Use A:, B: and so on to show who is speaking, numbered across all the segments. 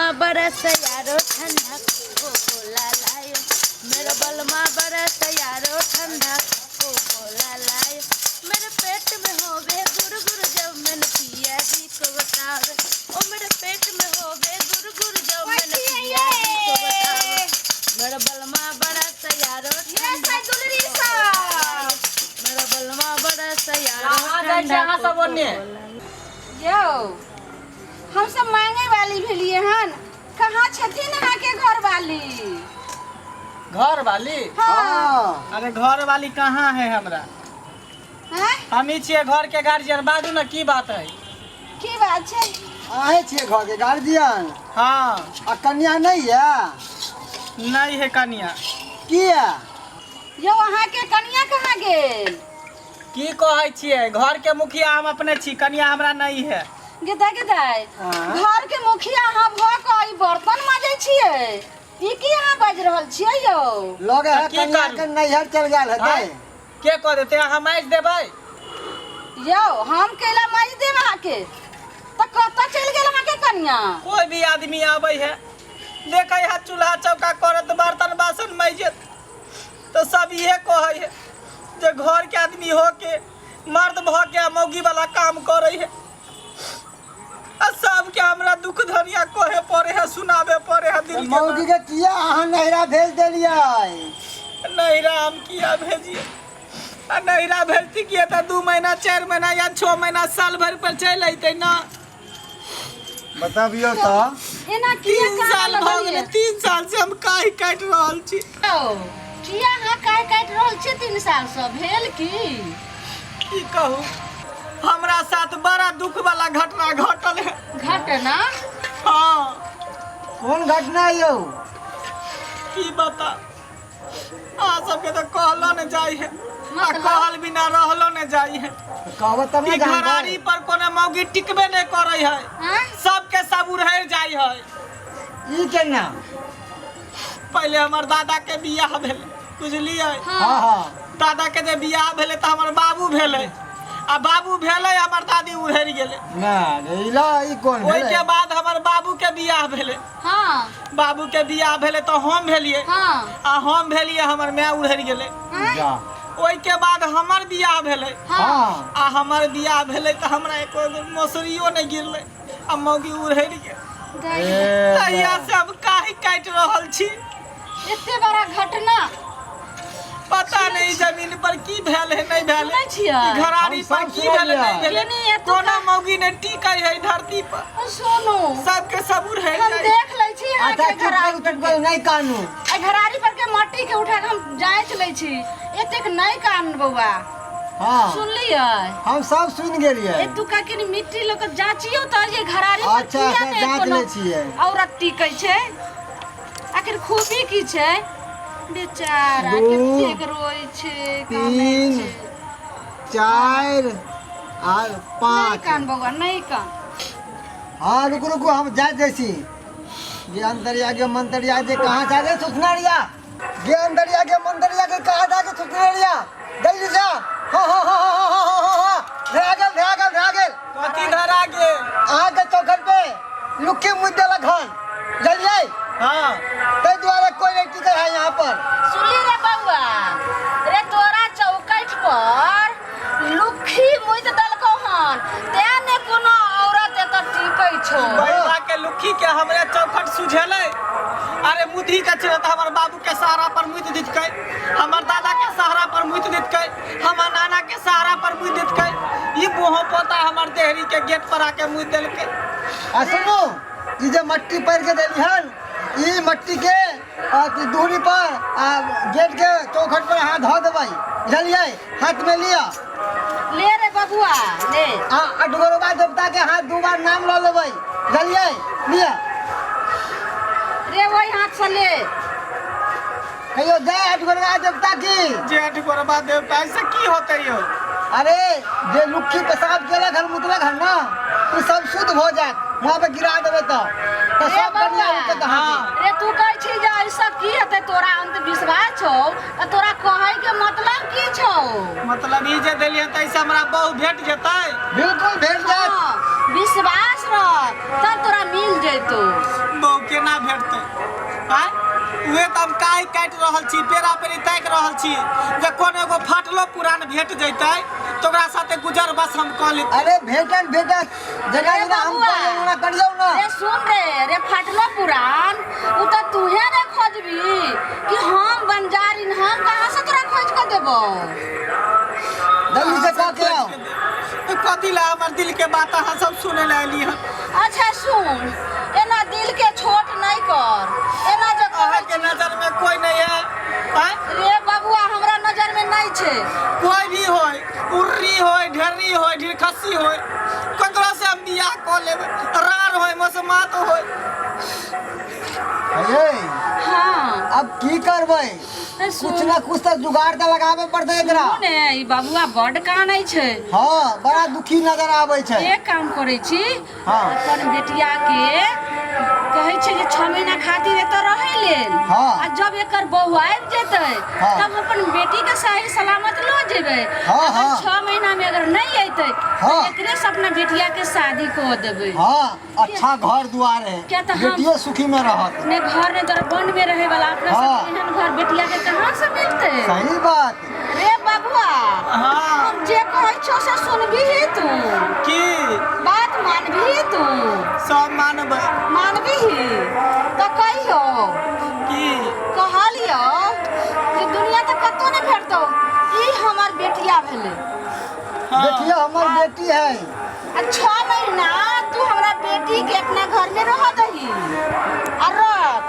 A: बलमा बरस यारो ठंडा कोला लायो, मेरा बलमा बरस यारो ठंडा कोला लायो। मेरे पेट में हो गए गुरगुर जब मैंने पिया जी को बतावे, ओ मेरे पेट में हो गए गुरगुर जब मैंने पिया जी को बतावे। मेरा बलमा बरस यारो ठंडा, मेरा बलमा बरस यारो ठंडा।
B: यो हम सब मांगे वाली भेलिए हन, कहाँ छथिन अहाँ के घर वाली?
C: घर वाली?
B: हाँ।
C: अरे घर वाली कहाँ है हमरा?
B: हैं?
C: हम ही छिए घर के गार्जियन। बाजू ना की बात है?
B: की बात छै?
D: आहे छे घर के गार्जियन।
C: हाँ।
D: आ कन्या नहीं है?
C: नहीं है कन्या।
D: किया?
B: यो अहाँ के कन्या कहाँ गेल?
C: की कहै छिए? घर के मुखिया हम अपने छी, कन्या हमरा नहीं है।
B: गेदा गेदाय
D: हाँ।
B: घर के मुखिया अहाँ भ क ई बर्तन माजे छिए, ई की अहाँ बाज रहल छिए यो?
D: लगे है
C: की
D: कन्या
C: करू?
D: के नैहर चल गेल है।
C: आँय? के कह देते अहाँ मैच देबै?
B: यो हम केला माज देब अहाँ के, त कतऽ चल गेल अहाँ के कन्या?
C: कोई भी आदमी आबै है, देखै है चूल्हा चौका करत, बर्तन बासन मैजत, तो सब इहे कहै है जे घर के आदमी हो के मर्द भ के मौगी वाला काम करे है। आ सब के हमरा दुख धनिया कहे पड़े है, सुनाबे पड़े है दिल के
D: मौगी के किया अहाँ नैहरा भेज देलियै?
C: नैहरा हम किया भेजिए? आ नैहरा भेजती किए तो 2 महीना 4 महीना या 6 महीना साल भर पर चल अइतै ना।
D: बताबियो तो।
B: एना किया
C: 3 साल भ गेलै, 3 साल से हम काहे काट रहल छी।
B: किया अहाँ काहे काट रहल छी? 3 साल से भेल की
C: कहू, हमरा साथ बड़ा दुख वाला घटना घटल है।
B: घटना?
C: हाँ,
D: कौन घटना यौ?
C: की बता, अहाँ सबके तो कहलो न जाई है, आ
B: मतलब?
C: कहल बिना रहलो न जाई है।
D: कहबो तब
C: ई
D: ना जानबै।
C: घरारी पर कोनो मौगी टिकबे नहीं करे है,
B: हाँ?
C: सबके सब उड़हर जाई है।
D: ई केना?
C: पहले हमर दादा के बियाह भेले, बुझलिए?
D: हां हां।
C: दादा के जे बियाह भेले तो हमर बाबू भेले, आ बाबू भेले हमर दादी उड़हर गेले।
D: ना इला ई कोन
C: ओइ
D: भेलै?
C: के बाद हमर बाबू के बियाह भेले,
B: हाँ
C: बाबू के बियाह भेले तो हम भेलिए,
B: हाँ
C: आ हम भेलिए हमर माय उड़हर गेले।
D: जा।
C: ओइ के बाद हमर बियाह भेले,
D: हां।
C: आ हमर बियाह भेले तो हमरा एको मौसरियो नहीं गिरले, आ मौगी उड़हर गेल। तहिया से हम काहे काट रहल छी?
B: एते बड़ा घटना
C: पता नहीं जमीन पर की भेल है नहीं भेल
B: सुनै छियै?
C: है, घरारी
D: हम
C: पर
D: सब
C: की भेल है नहीं
D: सुनलियै।
C: भेल है,
B: केनी एतुका-
C: कोनो मौगी ने टिकै है धरती पर,
B: सुनू
C: सबके सब उड़हर
B: हम
C: जाई।
B: देख लै छी अहाँ
D: अच्छा
B: के घरारी पर के।
D: नहीं कानू।
B: ए घरारी पर के माटी के उठा के हम जांच लै छी, एतेक नहीं कान बौआ।
D: हां
B: सुनलियै?
D: हम सब सुन गेलियै।
B: ए तुका के मिट्टी लोग जांचियो त ये घरारी पर
D: अच्छा,
B: किया
D: अच्छा,
B: ने
D: जांच
B: कोनो
D: लै छियै।
B: औरत टिकै छै? आखिर खूबी की छै? बेचारा
D: दू,
B: कतेक रोय छै, कानै
D: 3
B: छै।
D: 4 और
B: नहीं
D: 5।
B: कान बौआ नहीं कान।
D: हाँ रुको रुको हम जा जैसी। ये अंतरिया के मंतरिया जे कहाँ जाके सुखनारिया? ये अंतरिया के मंतरिया के कहाँ जाके सुखनारिया? जल्दी जा। हाँ हाँ हाँ हाँ हाँ हाँ हाँ हाँ। भागल भागल भागल।
C: कथी धरा गेल?
D: आगे चौखट पे लुक्की मुद्दे लखन। जल्दी।
C: हाँ,
D: ते द्वारा कोई नहीं टिके है यहाँ पर।
B: सुनली रे बउआ, रे तोरा चौकठ पर लुखी मुइत दलको हन, तेने कोनो औरत एत टिकै छौ।
C: बैला के लुखी के हमरे चौखट सुझेले। अरे मुधी के छे त हमर बाबू के सहारा पर मुइत दितकै, हमर दादा के सहारा पर मुइत दितकै, हमर नाना के सहारा पर मुइत दितकै। ई बोहो पोता हमर देहरी के गेट पर आके मुइत देलकै।
D: आ सुनो, ये जो मट्टी पर के देली हन, ये मट्टी के दूरी पर गेट के चौखट पर हाथ धो देबै। बुझलियै? हाथ में लिया।
B: ले रे बबुआ ले।
D: अठगोरबा देवता के हाथ 2 बार नाम लो लेबै। बुझलियै? लिया।
B: रे वही हाथ से ले।
D: कहियो जय अठगोरबा देवता की।
C: जेठ गोरबा देवता से की होते यो?
D: अरे जे लुक्खी पेशाब केलक हन मुतलक हन ना, ई सब शुद्ध हो जात। वहाँ पे गिरा देबै तो
B: रे
D: सब बढ़िया
B: बउआ,
D: होते कहाँ की।
B: रे तू कहै छी जे ऐसा की हेतै? तोरा अंधविश्वास छौ त तोरा कहै के मतलब की छौ?
C: मतलब ई जे देलिए त ऐसे हमरा बहु भेट जेतै।
D: बिल्कुल भेट जात।
B: हाँ, विश्वास पास रह तब तोरा मिल जैतो।
C: बहु केना भेटतै आय उहे त हम काहे काटि रहल छी, पेड़ा पेड़ी ताकि रहल छी जे कोन एगो फाटलो पुरान भेट जैतै तो ओकरा साथे गुजर बस हम कऽ लेती।
D: अरे भेटत जगह जगह हम ना करियौ ना।
B: रे सुन रे फाटलो पुरान उ त तूहे रे खोजबी कि हम बंजारिन हम कहां से तोरा खोज के देबो।
D: जल्दी से कह के आओ।
C: तो कथी ला हमर दिल के बात अहाँ सब सुने ला एली हन।
B: अच्छा सुन, एना दिल के छोट नहीं कर, एना जो
C: अहाँ के नजर में कोई नहीं है आय
B: रे बबुआ हमरा नजर में नहीं छे।
C: कोई भी होय, उर्री होय, ढेरी होय, ढिरखसी होय, ककरो से हम बियाह कऽ लेबै, रार होय, मसमात होय।
D: अये
B: हाँ
D: अब की करबै? कुछ ना कुछ तो जुगाड़ तो लगावे पड़तै एकरा।
B: ने ई बबुआ बड कानै छै।
D: हाँ बड़ा दुखी नजर आबै छै।
B: एक काम करै छी,
D: हाँ।
B: अपन बेटिया के कहै छै जे 6 महीना खातिर एतऽ रहै लेल।
D: हाँ।
B: आ जब एकर बहू आबि जेतै
D: हाँ।
B: तब अपन बेटी के सही सलामत लऽ जेबै।
D: हाँ,
B: अगर
D: हाँ।
B: 6 महीना में अगर नहीं अइतै
D: हाँ।
B: तो एकरे से अपना बेटिया के शादी कऽ देबै।
D: हाँ अच्छा घर दुआर है,
B: क्या तो हम-
D: बेटियो सुखी में रहत।
B: ने घर ने तोरा वन में रहे वाला अपना
D: हाँ।
B: सब एहन घर बेटिया के कहां से मिलतै?
D: सही बात।
B: रे बबुआ
C: हाँ
B: हम जे कहै छौ से सुनबी तू,
C: की
B: बात मानबी तू,
C: सब मानबै
B: मानबी तो कहियो
C: की
B: कहलियो जे दुनिया तो कतौ नहीं भेटतौ, ई हमर बेटिया भेलै।
C: हाँ।
D: देखिए हमर बेटी है।
B: आ 6 महीना तू हमरा बेटी के अपना घर में रह दही आ रख।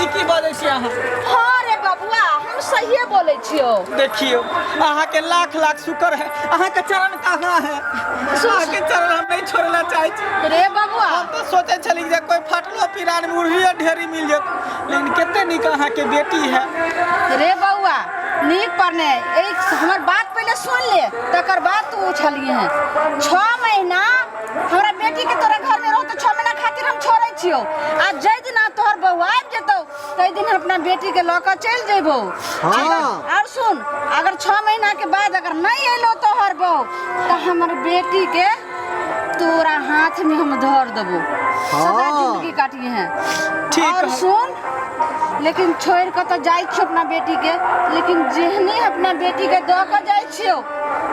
C: ई की बाजै छी अहाँ?
B: हाँ रे बबुआ हम सहिए बोले छियो।
C: देखियो अहाँ के लाख लाख शुक्र है, अहाँ के चरण कहाँ है? अहाँ के चरण हम नहीं छोड़ना चाहे छी।
B: रे बबुआ
C: हम तो सोचे छली जे कोई फाटलो पिरान में उर्रिए ढेरी मिल जात, लेकिन कितने निक अहाँ के बेटी है।
B: रे बउआ नीक पर ने एक हमर बात पहले सुन ले तकर बाद तू उछलिए हैं। 6 महीना हमरा बेटी के तोरा घर में रहो तो 6 महीना खातिर हम छोड़े छियो। आ जै दिन तोहर बहू आबि जेतौ तै दिन अपना बेटी के लऽ कऽ चलि जेबो।
D: हाँ।
B: और सुन अगर 6 महीना के बाद अगर नहीं अइलो तोहर बहू तो हमर बेटी के तोरा हाथ में हम धर देबो। सदा
D: हाँ।
B: जिंदगी काटिए हैं।
C: ठीक
B: और
C: है।
B: सुन लेकिन छोड़ कर तो जाई छियो अपना बेटी के, लेकिन जेहने अपना बेटी के दऽ कऽ जाई छियो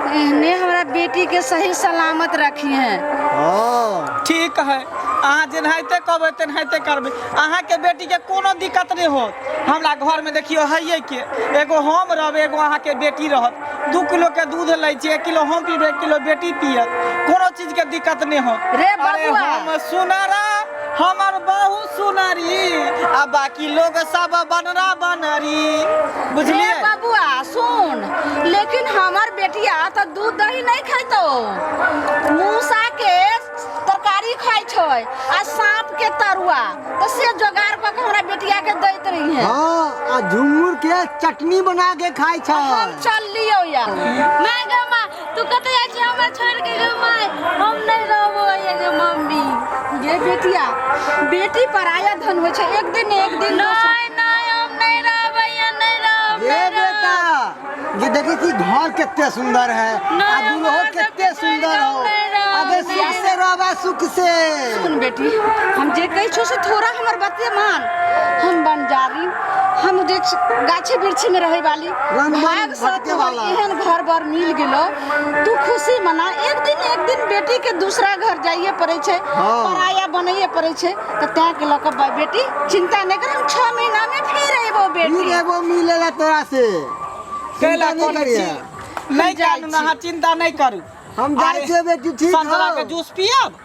B: एहने हमरा बेटी के सही सलामत रखी हैं।
D: हाँ
C: ठीक है, अहाँ जेनाहिते कहबै तेनाहिते करबै। अहाँ के बेटी के कोनो दिक्कत नहीं होत। हमरा घर में देखियो है के एगो हम रहबै, एगो अहाँ के बेटी रहत। 2 किलो के दूध लै छी, 1 किलो हम पीबै, 1 किलो बेटी पियत, कोनो चीज के दिक्कत नहीं हो।
B: रे
C: अरे
B: बबुआ।
C: हम सुनरा हमर बहू सुनरी आ बाकी लोग सब बनरा बनरी, बुझलिए?
B: रे बबुआ सुन लेकिन हमर बेटिया तो दूध दही नहीं खैतो, मूसा के तरकारी खाई छै आ सांप के तरुआ, तो से जोगाड़ कऽ के हमरा बेटिया के दैत रही है।
D: हाँ आ झुंगुर के चटनी बना के खाई छै।
B: हम चल लियो या
A: माय गे माय तू कतऽ जाइ छी हमरा छोड़ के गे माय? हम नहीं रहबो ये गे मम्मी।
B: ये बेटिया बेटी पराया धन होइ छै, एक दिन
A: नहीं नहीं हम नहीं रहबै या नहीं रहब।
D: ये बेटा ये देखी थी घर कितने सुंदर है,
A: नहीं,
D: आ दुल्हो
A: हमारा
D: कितने
A: सब
D: सुंदर हो।
A: नहीं रहो,
D: अबे
A: नहीं
D: सुख से रहबा सुख से।
B: सुन बेटी हम जे कही छो से थोड़ा हमर बाते मान। हम बंजारी हम जे गाछी वृक्षी में रहे वाली
D: रंगमंच
B: भाग से
D: भटके
B: तोहर
D: वाला।
B: एहन घर बार मिल गेलो, तू खुशी मना। एक दिन बेटी के दूसरा घर जाइए पड़े छै,
D: हाँ।
B: पराया बनैए पड़े छै, तो तैं के लऽ कऽ बेटी चिंता नहीं कर। हम 6 महीना में फिर अइबो
D: फिर
B: बेटी।
D: एगो मिलेला तोरा से।
C: कैला
D: चिंता नहीं
C: कोनो
D: करिए।
C: चीज नहीं कानून, अहाँ चिंता नहीं करू।
D: हम जाए
C: अरे,
D: छियै बेटी, ठीक
C: संतरा के
D: हो।
C: जूस पियब,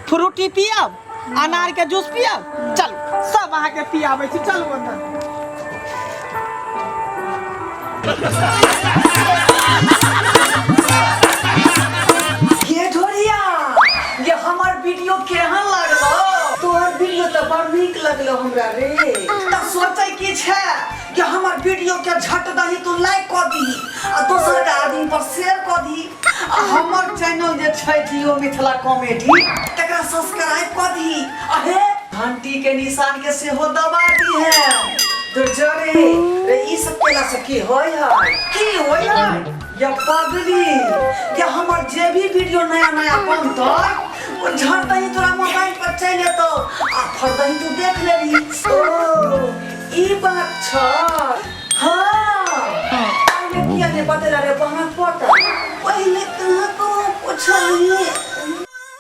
C: फ्रूटी पियब, अनार के जूस पियब, चलू सब अहाँ के पियाबै छी, चलू अंदर।
E: ये ढोरिया ये हमार वीडियो केहन लागलो? तोहर वीडियो तो बड़ नीक लगलो हमरा रे। त सोचे की छै कि हमार वीडियो के झट दही तू लाइक क दी आ दोसर के आदमी पर शेयर क दी आ हमर चैनल जे छै जियो मिथिला कॉमेडी तकरा सब्सक्राइब क दी आ हे घंटी के निशान के सेहो दबा दी है। तो जरे रे ई सब केला से की होय है? की होय है? या पगली या हमार जे भी वीडियो नया नया बनतै वो झड़ता ही तोरा मोबाइल पर चले तो आ फरदा ही तू देख ले रही ओ ई बात छ हां पहले किया ने बतेला रे बहन पता पहले कहां को पूछली